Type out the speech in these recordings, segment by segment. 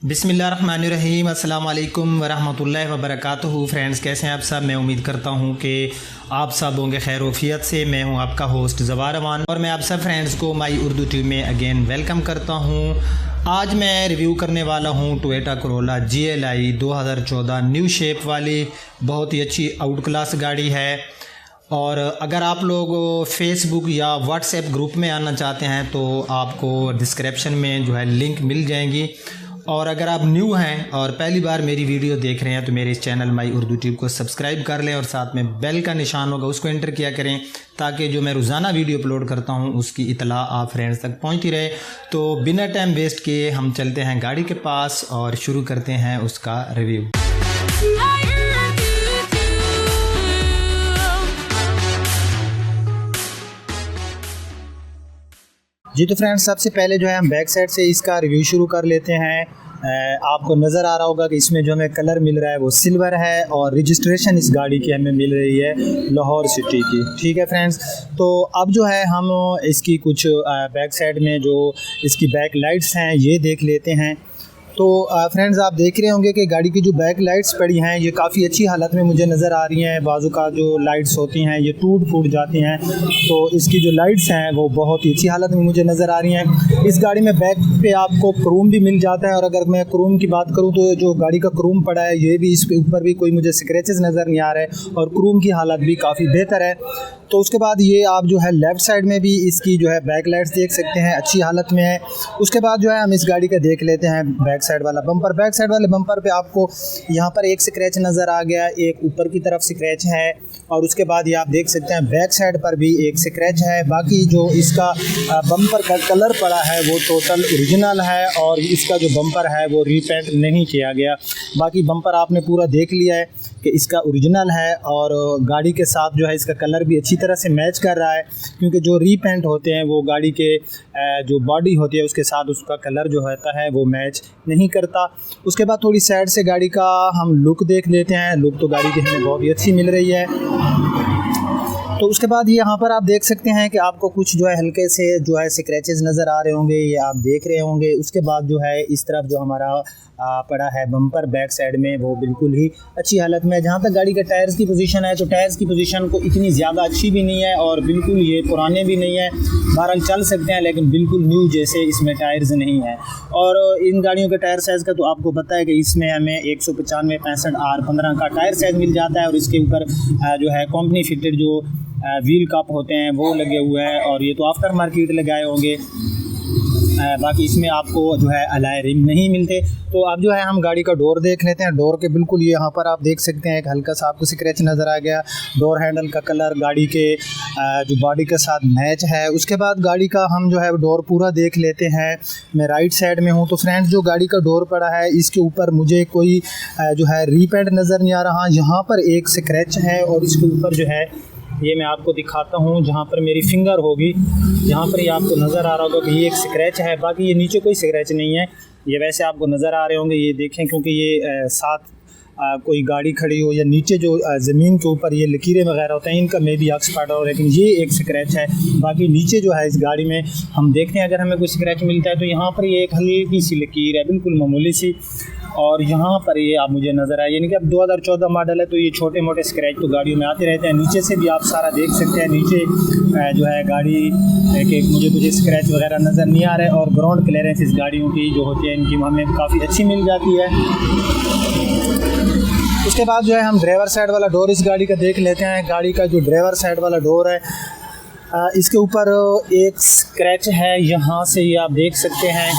बिस्मिल्लाहिर्रहमानिर्रहीम, अस्सलाम वालेकुम वरहमतुल्लाहि वबरकातुहू। फ्रेंड्स, कैसे हैं आप सब? मैं उम्मीद करता हूं कि आप सब होंगे खैर वफ़ियत से। मैं हूं आपका होस्ट ज़वार अमान और मैं आप सब फ्रेंड्स को माई उर्दू ट्यूब में अगेन वेलकम करता हूं। आज मैं रिव्यू करने वाला हूं Toyota Corolla GLI 2014 new shape वाली। बहुत ही अच्छी आउट क्लास गाड़ी है। और अगर आप लोग फेसबुक या व्हाट्सएप ग्रुप में आना चाहते हैं तो आपको डिस्क्रिप्शन में जो है लिंक मिल जाएंगी। और अगर आप न्यू हैं और पहली बार मेरी वीडियो देख रहे हैं तो मेरे इस चैनल माई उर्दू ट्यूब को सब्सक्राइब कर लें और साथ में बेल का निशान होगा उसको एंटर किया करें ताकि जो मैं रोज़ाना वीडियो अपलोड करता हूं उसकी इतला आप फ्रेंड्स तक पहुंचती रहे। तो बिना टाइम वेस्ट किए हम चलते हैं गाड़ी के पास और शुरू करते हैं उसका रिव्यू। जी तो फ्रेंड्स, सबसे पहले जो है हम बैक साइड से इसका रिव्यू शुरू कर लेते हैं। आपको नज़र आ रहा होगा कि इसमें जो हमें कलर मिल रहा है वो सिल्वर है और रजिस्ट्रेशन इस गाड़ी की हमें मिल रही है लाहौर सिटी की। ठीक है फ्रेंड्स, तो अब जो है हम इसकी कुछ बैक साइड में जो इसकी बैक लाइट्स हैं ये देख लेते हैं। तो फ्रेंड्स, आप देख रहे होंगे कि गाड़ी की जो बैक लाइट्स पड़ी हैं ये काफ़ी अच्छी हालत में मुझे नज़र आ रही हैं। बाजू का जो लाइट्स होती हैं ये टूट फूट जाती हैं, तो इसकी जो लाइट्स हैं वो बहुत ही अच्छी हालत में मुझे नज़र आ रही हैं। इस गाड़ी में बैक पे आपको क्रोम भी मिल जाता है और अगर मैं क्रोम की बात करूं तो जो गाड़ी का क्रोम पड़ा है ये भी, इसके ऊपर भी कोई मुझे स्क्रैचेस नज़र नहीं आ रहे और क्रोम की हालत भी काफ़ी बेहतर है। तो उसके बाद ये आप जो है लेफ़्ट साइड में भी इसकी जो है बैक लाइट्स देख सकते हैं, अच्छी हालत में है। उसके बाद जो है हम इस गाड़ी का देख लेते हैं बैक साइड वाला बम्पर। बैक साइड वाले बम्पर पे आपको यहाँ पर एक स्क्रैच नज़र आ गया, एक ऊपर की तरफ स्क्रैच है और उसके बाद ये आप देख सकते हैं बैक साइड पर भी एक स्क्रैच है। बाकी जो इसका बम्पर का कलर पड़ा है वो टोटल ओरिजिनल है और इसका जो बम्पर है वो रीपेंट नहीं किया गया। बाकी बम्पर आपने पूरा देख लिया है कि इसका ओरिजिनल है और गाड़ी के साथ जो है इसका कलर भी अच्छी तरह से मैच कर रहा है, क्योंकि जो रीपेंट होते हैं वो गाड़ी के जो बॉडी होती है उसके साथ उसका कलर जो होता है वो मैच नहीं करता। उसके बाद थोड़ी साइड से गाड़ी का हम लुक देख लेते हैं। लुक तो गाड़ी की हमें बहुत ही अच्छी मिल रही है। तो उसके बाद यहाँ पर आप देख सकते हैं कि आपको कुछ जो है हल्के से जो है स्क्रैचेस नज़र आ रहे होंगे, ये आप देख रहे होंगे। उसके बाद जो है इस तरफ जो हमारा पड़ा है बम्पर बैक साइड में वो बिल्कुल ही अच्छी हालत में है। जहाँ तक गाड़ी के टायर्स की पोजीशन है तो टायर्स की पोजीशन को इतनी ज़्यादा अच्छी भी नहीं है और बिल्कुल ये पुराने भी नहीं है। बहरहाल चल सकते हैं लेकिन बिल्कुल न्यू जैसे इसमें टायर्स नहीं है। और इन गाड़ियों के टायर साइज़ का तो आपको पता है कि इसमें हमें 195 65 R15 का टायर साइज़ मिल जाता है और इसके ऊपर जो है कंपनी फिटेड जो व्हील कप होते हैं वो लगे हुए हैं और ये तो आफ्टर मार्केट लगाए होंगे। बाकी इसमें आपको जो है अलॉय रिम नहीं मिलते। तो अब जो है हम गाड़ी का डोर देख लेते हैं। डोर के बिल्कुल ये यहाँ पर आप देख सकते हैं एक हल्का सा आपको स्क्रैच नज़र आ गया। डोर हैंडल का कलर गाड़ी के जो बॉडी के साथ मैच है। उसके बाद गाड़ी का हम जो है डोर पूरा देख लेते हैं। मैं राइट साइड में हूँ तो फ्रेंड्स, जो गाड़ी का डोर पड़ा है इसके ऊपर मुझे कोई जो है रीपेंट नज़र नहीं आ रहा। यहाँ पर एक स्क्रैच है और इसके ऊपर जो है ये मैं आपको दिखाता हूँ, जहाँ पर मेरी फिंगर होगी यहाँ पर ये आपको नज़र आ रहा होगा कि ये एक स्क्रैच है। बाकी ये नीचे कोई स्क्रैच नहीं है, ये वैसे आपको नज़र आ रहे होंगे। ये देखें, क्योंकि ये साथ कोई गाड़ी खड़ी हो या नीचे जो ज़मीन के ऊपर ये लकीरें वगैरह होते हैं इनका मे भी अक्स पड़ा हो, लेकिन ये एक स्क्रैच है। बाकी नीचे जो है इस गाड़ी में हम देखते हैं अगर हमें कोई स्क्रैच मिलता है तो यहाँ पर ये एक हल्की सी लकीर है, बिल्कुल मामूली सी, और यहाँ पर ये आप मुझे नज़र आए। यानी कि अब 2014 मॉडल है तो ये छोटे मोटे स्क्रैच तो गाड़ियों में आते रहते हैं। नीचे से भी आप सारा देख सकते हैं, नीचे जो है गाड़ी के मुझे कुछ स्क्रैच वगैरह नज़र नहीं आ रहे। और ग्राउंड क्लियरेंस इस गाड़ियों की जो होती है इनकी हमें काफ़ी अच्छी मिल जाती है। उसके बाद जो है हम ड्राइवर साइड वाला डोर इस गाड़ी का देख लेते हैं। गाड़ी का जो ड्राइवर साइड वाला डोर है इसके ऊपर एक स्क्रैच है, यहाँ से ये आप देख सकते हैं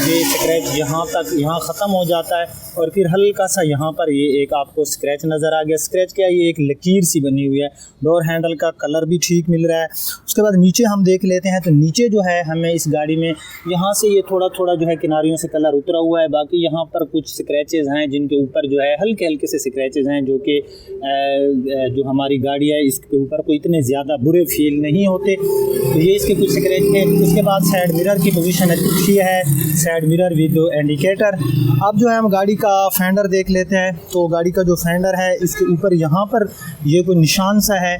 ये स्क्रैच यहाँ तक यहाँ ख़त्म हो जाता है और फिर हल्का सा यहाँ पर ये एक आपको स्क्रैच नज़र आ गया। स्क्रैच क्या है, ये एक लकीर सी बनी हुई है। डोर हैंडल का कलर भी ठीक मिल रहा है। उसके बाद नीचे हम देख लेते हैं तो नीचे जो है हमें इस गाड़ी में यहाँ से ये थोड़ा थोड़ा जो है किनारियों से कलर उतरा हुआ है। बाकी यहाँ पर कुछ स्क्रैचेस हैं जिनके ऊपर जो है हल्के हल्के से स्क्रैचेस हैं, जो कि जो हमारी गाड़ी है इसके ऊपर कोई इतने ज़्यादा बुरे फील नहीं होते। तो ये इसके कुछ स्क्रैच हैं। उसके बाद साइड मिरर की पोजीशन अच्छी है, साइड मिरर विद इंडिकेटर। अब जो है हम गाड़ी का फेंडर देख लेते हैं। तो गाड़ी का जो फेंडर है इसके ऊपर यहाँ पर ये कोई निशान सा है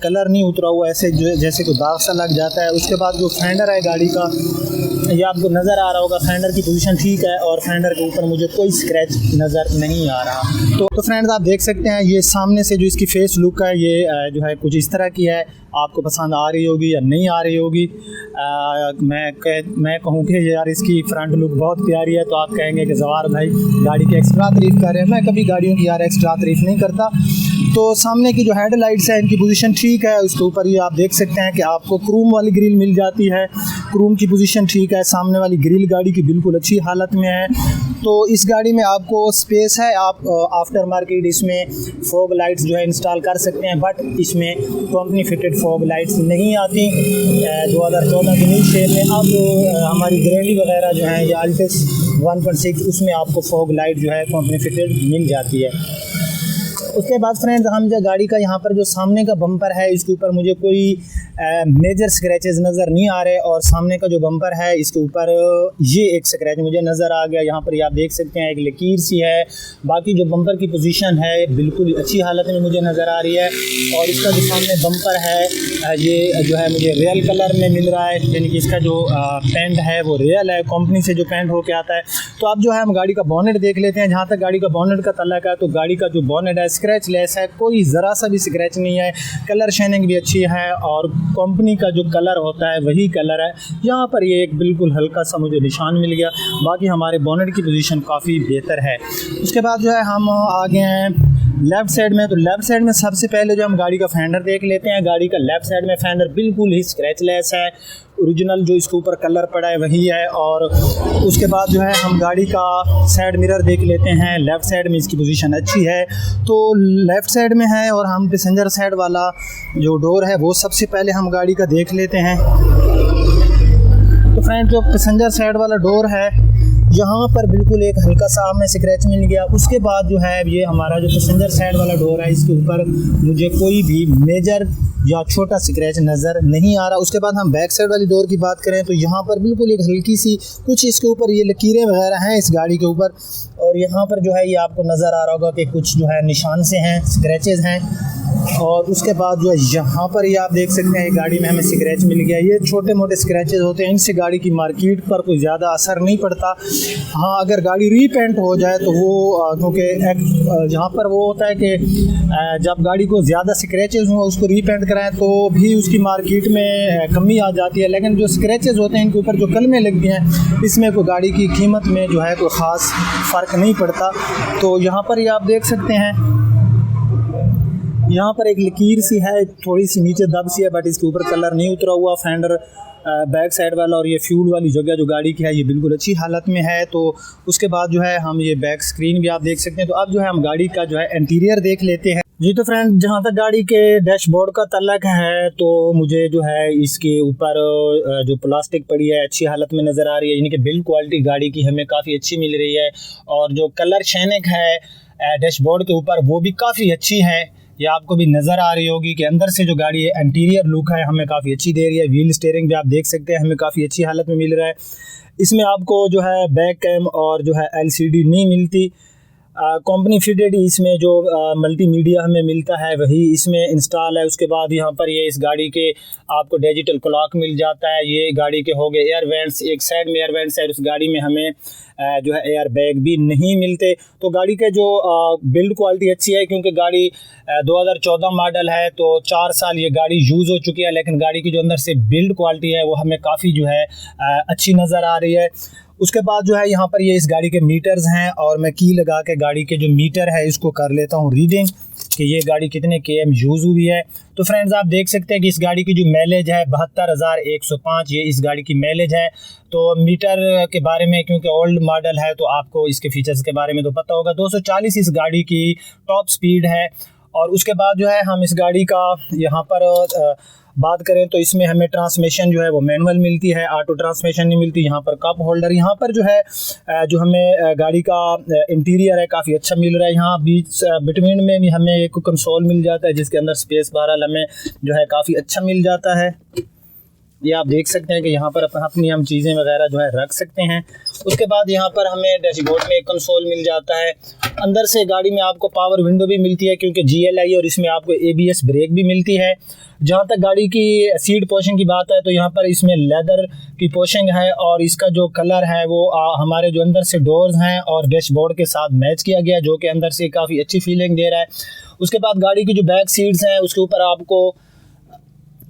कलर नहीं उतरा हुआ, ऐसे जैसे कोई दाग सा लग जाता है। उसके बाद जो फेंडर है गाड़ी का, ये आपको नज़र आ रहा होगा, फेंडर की पोजीशन ठीक है और फेंडर के ऊपर मुझे कोई स्क्रैच नज़र नहीं आ रहा। तो फ्रेंड्स आप देख सकते हैं ये सामने से जो इसकी फेस लुक है ये जो है कुछ इस तरह की है। आपको पसंद आ रही होगी या नहीं आ रही होगी। मैं कहूँ कि यार इसकी फ्रंट लुक बहुत प्यारी है, तो आप कहेंगे कि जवार भाई गाड़ी की एक्स्ट्रा तारीफ़ कर रहे हैं। मैं कभी गाड़ियों की यार एक्स्ट्रा तारीफ़ नहीं करता। तो सामने की जो हेडलाइट्स है इनकी पोजीशन ठीक है। उसके ऊपर ये आप देख सकते हैं कि आपको क्रूम वाली ग्रिल मिल जाती है, क्रूम की पोजीशन ठीक है। सामने वाली ग्रिल गाड़ी की बिल्कुल अच्छी हालत में है। तो इस गाड़ी में आपको स्पेस है, आप आफ्टर मार्केट इसमें फॉग लाइट्स जो है इंस्टॉल कर सकते हैं, बट इसमें कंपनी फिटेड फॉग लाइट्स नहीं आती। 2014 की न्यू शेप में अब हमारी ग्रैंडी वगैरह जो है या अल्टिस 1.6 उसमें आपको फॉग लाइट जो है कंपनी फिटेड मिल जाती है। उसके बाद फ्रेंड्स हम जो गाड़ी का यहाँ पर जो सामने का बम्पर है इसके ऊपर मुझे कोई मेजर स्क्रैचेस नज़र नहीं आ रहे, और सामने का जो बम्पर है इसके ऊपर ये एक स्क्रैच मुझे नज़र आ गया। यहाँ पर ये आप देख सकते हैं एक लकीर सी है। बाकी जो बम्पर की पोजीशन है बिल्कुल अच्छी हालत में मुझे नज़र आ रही है। और इसका जो सामने बम्पर है ये जो है मुझे रियल कलर में मिल रहा है, यानी कि इसका जो पेंट है वो रियल है, कंपनी से जो पेंट होके आता है। तो अब जो है हम गाड़ी का बॉनेट देख लेते हैं। जहाँ तक गाड़ी का बॉनेट का तल्लक है तो गाड़ी का जो बॉनेट है स्क्रैच लेस है, कोई ज़रा सा भी स्क्रैच नहीं है। कलर शाइनिंग भी अच्छी है और कंपनी का जो कलर होता है वही कलर है। यहाँ पर ये एक बिल्कुल हल्का सा मुझे निशान मिल गया। बाकी हमारे बॉनेट की पोजीशन काफ़ी बेहतर है। उसके बाद जो है हम आ गए हैं लेफ़्ट साइड में। तो लेफ़्ट साइड में सबसे पहले जो हम गाड़ी का फेंडर देख लेते हैं। गाड़ी का लेफ़्ट साइड में फेंडर बिल्कुल ही स्क्रैच लेस है, ओरिजिनल जो इसके ऊपर कलर पड़ा है वही है। और उसके बाद जो है हम गाड़ी का साइड मिरर देख लेते हैं। लेफ़्ट साइड में इसकी पोजीशन अच्छी है, तो लेफ़्ट साइड में है। और हम पैसेंजर साइड वाला जो डोर है वो सबसे पहले हम गाड़ी का देख लेते हैं। तो फ्रेंड जो पैसेंजर साइड वाला डोर है यहाँ पर बिल्कुल एक हल्का सा हमें स्क्रैच मिल गया। उसके बाद जो है ये हमारा जो पैसेंजर साइड वाला डोर है इसके ऊपर मुझे कोई भी मेजर या छोटा स्क्रैच नज़र नहीं आ रहा। उसके बाद हम बैक साइड वाली डोर की बात करें तो यहाँ पर बिल्कुल एक हल्की सी कुछ इसके ऊपर ये लकीरें वगैरह हैं इस गाड़ी के ऊपर, और यहाँ पर जो है ये आपको नज़र आ रहा होगा कि कुछ जो है निशान से हैं, स्क्रैचेस हैं। और उसके बाद जो है यहाँ पर ये आप देख सकते हैं गाड़ी में हमें स्क्रैच मिल गया। ये छोटे मोटे स्क्रैचेस होते हैं, इनसे गाड़ी की मार्केट पर कोई ज़्यादा असर नहीं पड़ता। हाँ अगर गाड़ी रीपेंट हो जाए तो वो क्योंकि यहाँ पर वो होता है कि जब गाड़ी को ज़्यादा स्क्रैचेस हों उसको रीपेंट कराएं तो भी उसकी मार्केट में कमी आ जाती है। लेकिन जो स्क्रैचेस होते हैं इनके ऊपर जो कलमें लगती हैं इसमें कोई गाड़ी की कीमत में जो है कोई ख़ास फ़र्क नहीं पड़ता। तो यहाँ पर ये आप देख सकते हैं यहाँ पर एक लकीर सी है, थोड़ी सी नीचे दब सी है, बट इसके ऊपर कलर नहीं उतरा हुआ। फेंडर बैक साइड वाला और ये फ्यूल वाली जगह जो गाड़ी की है ये बिल्कुल अच्छी हालत में है। तो उसके बाद जो है हम ये बैक स्क्रीन भी आप देख सकते हैं। तो अब जो है हम गाड़ी का जो है इंटीरियर देख लेते हैं। जी तो फ्रेंड जहाँ तक गाड़ी के डैशबोर्ड का तल्लक है तो मुझे जो है इसके ऊपर जो प्लास्टिक पड़ी है अच्छी हालत में नज़र आ रही है, यानी कि बिल्ड क्वालिटी गाड़ी की हमें काफ़ी अच्छी मिल रही है। और जो कलर शाइनिंग है डैशबोर्ड के ऊपर वो भी काफ़ी अच्छी है, ये आपको भी नज़र आ रही होगी कि अंदर से जो गाड़ी है इंटीरियर लुक है हमें काफ़ी अच्छी दे रही है। व्हील स्टीयरिंग भी आप देख सकते हैं हमें काफ़ी अच्छी हालत में मिल रहा है। इसमें आपको जो है बैक कैम और जो है LCD नहीं मिलती, कंपनी फिटेड इसमें जो मल्टीमीडिया हमें मिलता है वही इसमें इंस्टॉल है। उसके बाद यहाँ पर ये इस गाड़ी के आपको डिजिटल क्लॉक मिल जाता है। ये गाड़ी के हो गए एयर वेंट्स, एक साइड में एयर वेंट्स है, उस गाड़ी में हमें जो है एयर बैग भी नहीं मिलते। तो गाड़ी के जो बिल्ड क्वालिटी अच्छी है क्योंकि गाड़ी 2014 मॉडल है तो 4 साल ये गाड़ी यूज़ हो चुकी है, लेकिन गाड़ी की जो अंदर से बिल्ड क्वालिटी है वो हमें काफ़ी जो है अच्छी नज़र आ रही है। उसके बाद जो है यहाँ पर ये इस गाड़ी के मीटर्स हैं और मैं की लगा के गाड़ी के जो मीटर है इसको कर लेता हूँ रीडिंग कि ये गाड़ी कितने km यूज़ हुई है। तो फ्रेंड्स आप देख सकते हैं कि इस गाड़ी की जो माइलेज है 72,105 ये इस गाड़ी की माइलेज है। तो मीटर के बारे में क्योंकि ओल्ड मॉडल है तो आपको इसके फीचर्स के बारे में तो पता होगा। 240 इस गाड़ी की टॉप स्पीड है। और उसके बाद जो है हम इस गाड़ी का यहाँ पर बात करें तो इसमें हमें ट्रांसमिशन जो है वो मैनुअल मिलती है, ऑटो ट्रांसमिशन नहीं मिलती। यहाँ पर कप होल्डर, यहाँ पर जो है जो हमें गाड़ी का इंटीरियर है काफ़ी अच्छा मिल रहा है। यहाँ बीच बिटवीन में भी हमें एक कंसोल मिल जाता है जिसके अंदर स्पेस बहरहाल हमें जो है काफ़ी अच्छा मिल जाता है। ये आप देख सकते हैं कि यहाँ पर अपनी हम चीज़ें वगैरह जो है रख सकते हैं। उसके बाद यहाँ पर हमें डैशबोर्ड में एक कंसोल मिल जाता है। अंदर से गाड़ी में आपको पावर विंडो भी मिलती है क्योंकि GLI और इसमें आपको ABS ब्रेक भी मिलती है। जहाँ तक गाड़ी की सीट पोर्शन की बात है तो यहाँ पर इसमें लेदर की पोर्शन है और इसका जो कलर है वो हमारे जो अंदर से डोर्स हैं और डैशबोर्ड के साथ मैच किया गया, जो कि अंदर से काफ़ी अच्छी फीलिंग दे रहा है। उसके बाद गाड़ी की जो बैक सीट्स हैं उसके ऊपर आपको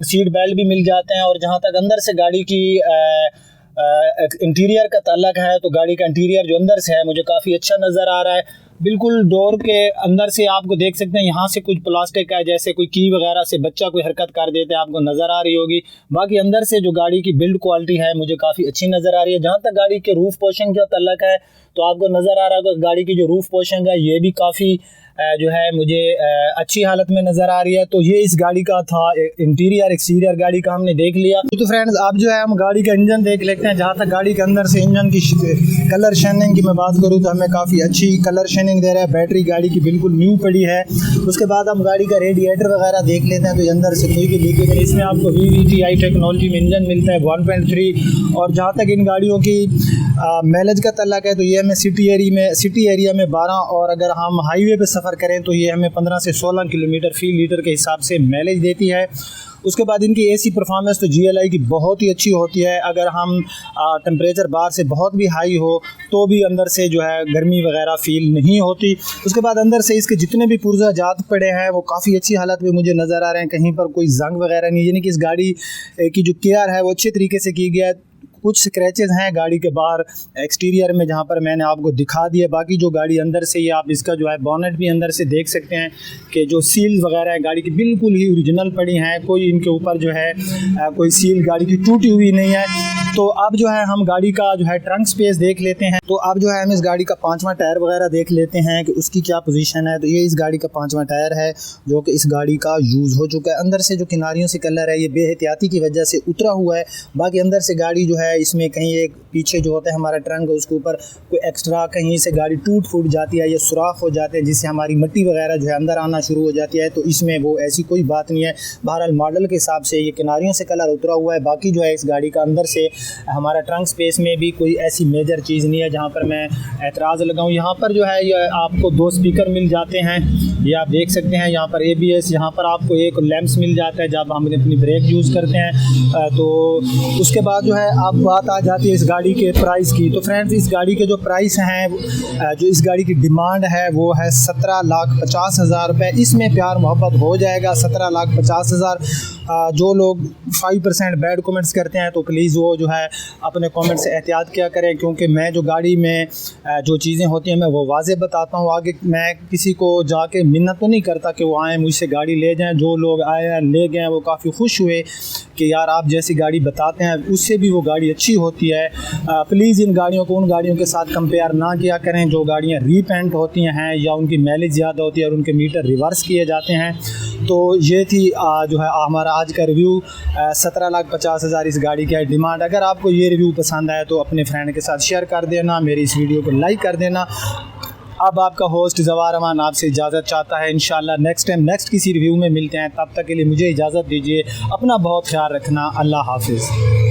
सीट बेल्ट भी मिल जाते हैं। और जहाँ तक अंदर से गाड़ी की इंटीरियर का ताल्लुक है तो गाड़ी का इंटीरियर जो अंदर से है मुझे काफ़ी अच्छा नज़र आ रहा है। बिल्कुल डोर के अंदर से आपको देख सकते हैं यहाँ से कुछ प्लास्टिक का है, जैसे कोई की वगैरह से बच्चा कोई हरकत कर देते हैं आपको नज़र आ रही होगी। बाकी अंदर से जो गाड़ी की बिल्ड क्वालिटी है मुझे काफ़ी अच्छी नज़र आ रही है। जहाँ तक गाड़ी के रूफ पोर्शन का ताल्लुक है तो आपको नज़र आ रहा है कि गाड़ी की जो रूफ पोर्शन है ये भी काफ़ी जो है मुझे अच्छी हालत में नज़र आ रही है। तो ये इस गाड़ी का था इंटीरियर एक्सटीरियर गाड़ी का हमने देख लिया। तो फ्रेंड्स अब जो है हम गाड़ी का इंजन देख लेते हैं। जहाँ तक गाड़ी के अंदर से इंजन की कलर शाइनिंग की मैं बात करूँ तो हमें काफ़ी अच्छी कलर शाइनिंग दे रहा है। बैटरी गाड़ी की बिल्कुल न्यू पड़ी है। उसके बाद हम गाड़ी का रेडिएटर वगैरह देख लेते हैं तो अंदर से कोई भी लीकेज नहीं। इसमें आपको VVTi टेक्नोलॉजी में इंजन मिलता है 1.3। और जहाँ तक इन गाड़ियों की माइलेज का ताल्लुक है तो ये हमें सिटी एरिया में 12 और अगर हम हाईवे पे सफ़र करें तो ये हमें 15 से 16 किलोमीटर फी लीटर के हिसाब से माइलेज देती है। उसके बाद इनकी AC परफॉर्मेंस तो GLI की बहुत ही अच्छी होती है। अगर हम टेम्परेचर बाहर से बहुत भी हाई हो तो भी अंदर से जो है गर्मी वगैरह फील नहीं होती। उसके बाद अंदर से इसके जितने भी पुर्जा जात पड़े हैं वो काफ़ी अच्छी हालत में मुझे नज़र आ रहे हैं, कहीं पर कोई जंग वगैरह नहीं, यानी कि इस गाड़ी की जो केयर है वो अच्छे तरीके से की गया है। कुछ स्क्रैचेस हैं गाड़ी के बाहर एक्सटीरियर में जहाँ पर मैंने आपको दिखा दिया। बाकी जो गाड़ी अंदर से ही आप इसका जो है बोनेट भी अंदर से देख सकते हैं कि जो सील्स वगैरह है गाड़ी की बिल्कुल ही ओरिजिनल पड़ी हैं, कोई इनके ऊपर जो है कोई सील गाड़ी की टूटी हुई नहीं है। तो अब जो है हम गाड़ी का जो है ट्रंक स्पेस देख लेते हैं। तो अब जो है हम इस गाड़ी का 5वां टायर वगैरह देख लेते हैं कि उसकी क्या पोजीशन है। तो ये इस गाड़ी का 5वां टायर है जो कि इस गाड़ी का यूज़ हो चुका है। अंदर से जो किनारियों से कलर है ये बेहतियाती की वजह से उतरा हुआ है। बाकी अंदर से गाड़ी जो है इसमें कहीं एक पीछे जो होता है हमारा ट्रंक उसके ऊपर कोई एक्स्ट्रा कहीं से गाड़ी टूट फूट जाती है या सुराख हो जाते हैं जिससे हमारी मिट्टी वगैरह जो है अंदर आना शुरू हो जाती है। तो इसमें वो ऐसी कोई बात नहीं है। बहरहाल मॉडल के हिसाब से ये किनारियों से कलर उतरा हुआ है। बाकी जो है इस गाड़ी का अंदर से हमारा ट्रंक स्पेस में भी कोई ऐसी मेजर चीज़ नहीं है जहाँ पर मैं एतराज़ लगाऊँ। यहाँ पर जो है ये आपको 2 स्पीकर मिल जाते हैं, ये आप देख सकते हैं। यहाँ पर ABS, यहाँ पर आपको एक लैंप्स मिल जाता है जब हम अपनी ब्रेक यूज़ करते हैं। तो उसके बाद जो है आप बात आ जाती है इस गाड़ी के प्राइस की। तो फ्रेंड्स इस गाड़ी के जो प्राइस हैं जो इस गाड़ी की डिमांड है वो है 17,50,000 रुपये। इसमें प्यार मोहब्बत हो जाएगा 17,50,000। जो लोग 5% बैड कमेंट्स करते हैं तो प्लीज़ वो जो है अपने कमेंट से एहतियात किया करें, क्योंकि मैं जो गाड़ी में जो चीज़ें होती हैं मैं वो वाज़े बताता हूँ। आगे मैं किसी को जाके मिन्नत तो नहीं करता कि वो आएँ मुझसे गाड़ी ले जाएं। जो लोग आए हैं ले गए वो काफ़ी खुश हुए कि यार आप जैसी गाड़ी बताते हैं उससे भी वो गाड़ी अच्छी होती है। प्लीज़ इन गाड़ियों को उन गाड़ियों के साथ कंपेयर ना किया करें जो गाड़ियाँ रीपेंट होती हैं या उनकी माइलेज ज़्यादा होती है और उनके मीटर रिवर्स किए जाते हैं। तो ये थी जो है हमारा आज का रिव्यू। 17,50,000 इस गाड़ी की है डिमांड। अगर आपको ये रिव्यू पसंद आए तो अपने फ्रेंड के साथ शेयर कर देना, मेरी इस वीडियो को लाइक कर देना। अब आपका होस्ट ज़वार अमान आपसे इजाज़त चाहता है। इंशाल्लाह नेक्स्ट टाइम नेक्स्ट किसी रिव्यू में मिलते हैं। तब तक के लिए मुझे इजाज़त दीजिए। अपना बहुत ख्याल रखना। अल्लाह हाफिज़।